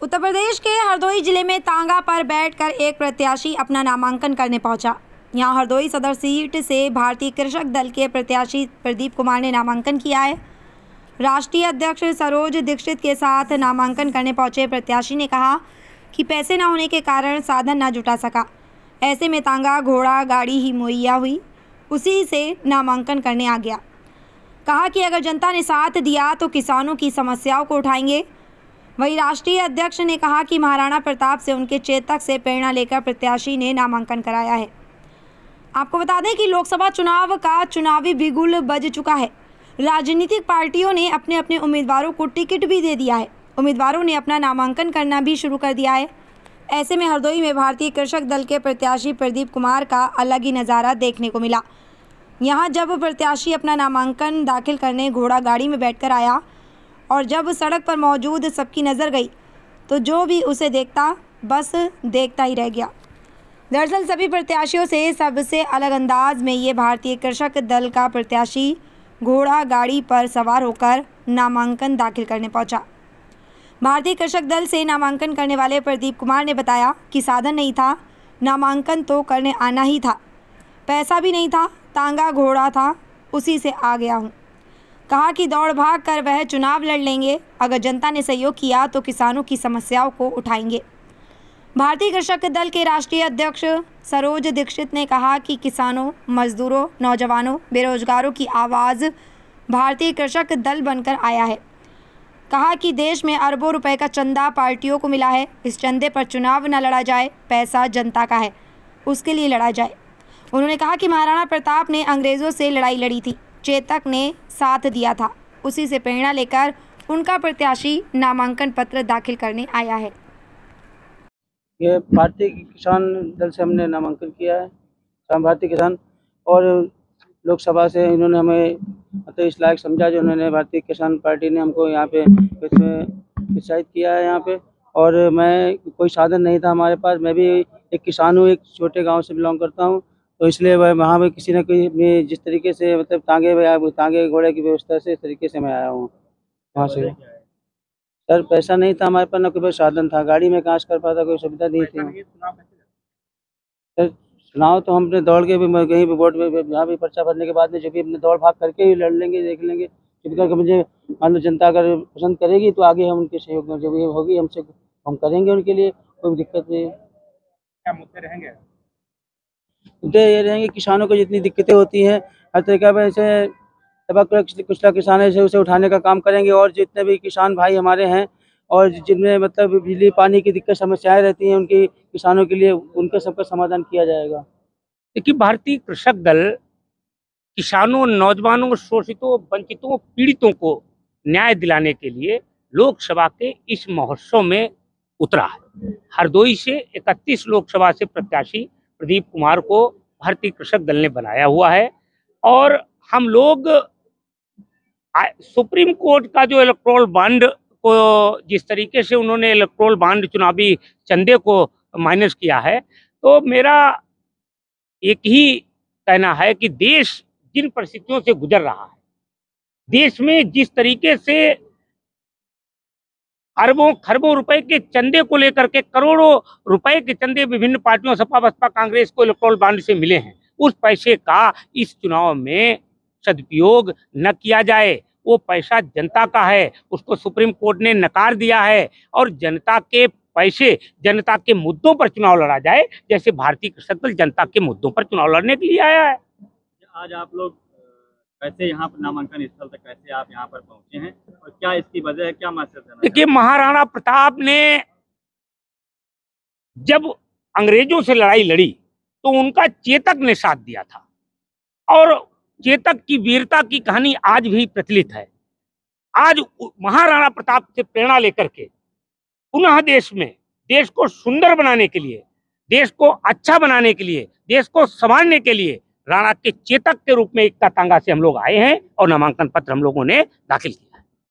उत्तर प्रदेश के हरदोई जिले में तांगा पर बैठकर एक प्रत्याशी अपना नामांकन करने पहुंचा। यहां हरदोई सदर सीट से भारतीय कृषक दल के प्रत्याशी प्रदीप कुमार ने नामांकन किया है। राष्ट्रीय अध्यक्ष सरोज दीक्षित के साथ नामांकन करने पहुंचे प्रत्याशी ने कहा कि पैसे न होने के कारण साधन न जुटा सका, ऐसे में तांगा घोड़ा गाड़ी ही मुहैया हुई, उसी से नामांकन करने आ गया। कहा कि अगर जनता ने साथ दिया तो किसानों की समस्याओं को उठाएंगे। वहीं राष्ट्रीय अध्यक्ष ने कहा कि महाराणा प्रताप से उनके चेतक से प्रेरणा लेकर प्रत्याशी ने नामांकन कराया है। आपको बता दें कि लोकसभा चुनाव का चुनावी बिगुल बज चुका है। राजनीतिक पार्टियों ने अपने अपने उम्मीदवारों को टिकट भी दे दिया है। उम्मीदवारों ने अपना नामांकन करना भी शुरू कर दिया है। ऐसे में हरदोई में भारतीय कृषक दल के प्रत्याशी प्रदीप कुमार का अलग ही नज़ारा देखने को मिला। यहाँ जब प्रत्याशी अपना नामांकन दाखिल करने घोड़ा गाड़ी में बैठकर आया और जब सड़क पर मौजूद सबकी नज़र गई तो जो भी उसे देखता बस देखता ही रह गया। दरअसल सभी प्रत्याशियों से सबसे अलग अंदाज में ये भारतीय कृषक दल का प्रत्याशी घोड़ा गाड़ी पर सवार होकर नामांकन दाखिल करने पहुंचा। भारतीय कृषक दल से नामांकन करने वाले प्रदीप कुमार ने बताया कि साधन नहीं था, नामांकन तो करने आना ही था, पैसा भी नहीं था, तांगा घोड़ा था, उसी से आ गया हूँ। कहा कि दौड़ भाग कर वह चुनाव लड़ लेंगे, अगर जनता ने सहयोग किया तो किसानों की समस्याओं को उठाएंगे। भारतीय कृषक दल के राष्ट्रीय अध्यक्ष सरोज दीक्षित ने कहा कि किसानों, मजदूरों, नौजवानों, बेरोजगारों की आवाज़ भारतीय कृषक दल बनकर आया है। कहा कि देश में अरबों रुपए का चंदा पार्टियों को मिला है, इस चंदे पर चुनाव न लड़ा जाए, पैसा जनता का है, उसके लिए लड़ा जाए। उन्होंने कहा कि महाराणा प्रताप ने अंग्रेज़ों से लड़ाई लड़ी थी, चेतक ने साथ दिया था, उसी से प्रेरणा लेकर उनका प्रत्याशी नामांकन पत्र दाखिल करने आया है। ये भारतीय किसान दल से हमने नामांकन किया है। भारतीय किसान और लोकसभा से इन्होंने हमें मतलब इस लायक समझा जो उन्होंने भारतीय किसान पार्टी ने हमको यहाँ पे इसमें उत्साहित किया है यहाँ पे। और मैं कोई साधन नहीं था हमारे पास, मैं भी एक किसान हूँ, एक छोटे गांव से बिलोंग करता हूँ, तो इसलिए वहाँ पे किसी ने कोई जिस तरीके से मतलब तांगे घोड़े की व्यवस्था से इस तरीके से मैं आया हूँ वहाँ से। सर पैसा नहीं था हमारे पास, ना कोई साधन था, गाड़ी में कहाँ से कर पाता, कोई सुविधा नहीं थी। सर चुनाव तो हमने दौड़ के भी कहीं भी वोट में यहाँ भी पर्चा भरने के बाद में जो भी अपने दौड़ भाग करके ही लड़ लेंगे, देख लेंगे। करके मुझे मान लो जनता अगर पसंद करेगी तो आगे हम उनके सहयोग में जो भी होगी हमसे हम करेंगे, उनके लिए कोई दिक्कत नहीं है। क्या मुद्दे रहेंगे? मुद्दे ये रहेंगे किसानों को जितनी दिक्कतें होती हैं हर तरीका पर ऐसे कुछ किसान है उसे उठाने का काम करेंगे। और जितने भी किसान भाई हमारे हैं और जिनमें मतलब बिजली पानी की दिक्कत समस्याएं रहती हैं उनकी किसानों के लिए, उनका सबका समाधान किया जाएगा। देखिए, भारतीय कृषक दल किसानों, नौजवानों, शोषितों, वंचितों, पीड़ितों को न्याय दिलाने के लिए लोकसभा के इस महोत्सव में उतरा है। हरदोई से 31 लोकसभा से प्रत्याशी प्रदीप कुमार को भारतीय कृषक दल ने बनाया हुआ है। और हम लोग सुप्रीम कोर्ट का जो इलेक्टोरल बॉन्ड को जिस तरीके से उन्होंने इलेक्टोरल बॉन्ड चुनावी चंदे को माइनस किया है, तो मेरा एक ही कहना है कि देश जिन परिस्थितियों से गुजर रहा है, देश में जिस तरीके से अरबों खरबों रुपए के चंदे को लेकर के करोड़ों रुपए के चंदे विभिन्न पार्टियों सपा बसपा कांग्रेस को इलेक्टोरल बॉन्ड से मिले हैं, उस पैसे का इस चुनाव में सदुपयोग न किया जाए। वो पैसा जनता का है, उसको सुप्रीम कोर्ट ने नकार दिया है। और जनता के पैसे, जनता के मुद्दों पर चुनाव लड़ा जाए, जैसे भारतीय कृषक दल जनता के मुद्दों पर चुनाव लड़ने के लिए आया है। आज आप लोग कैसे यहाँ पर नामांकन स्थल तक कैसे आप यहाँ पर पहुंचे हैं और क्या इसकी वजह है, क्या मैसेज देना? देखिए, महाराणा प्रताप ने जब अंग्रेजों से लड़ाई लड़ी तो उनका चेतक ने साथ दिया था और चेतक की वीरता की कहानी आज भी प्रचलित है। आज महाराणा प्रताप से प्रेरणा लेकर के पुनः देश को सुंदर बनाने के लिए, देश को अच्छा बनाने के लिए, देश को संभालने के लिए राणा के चेतक के रूप में एकता तांगा से हम लोग आए हैं और नामांकन पत्र हम लोगों ने दाखिल किया।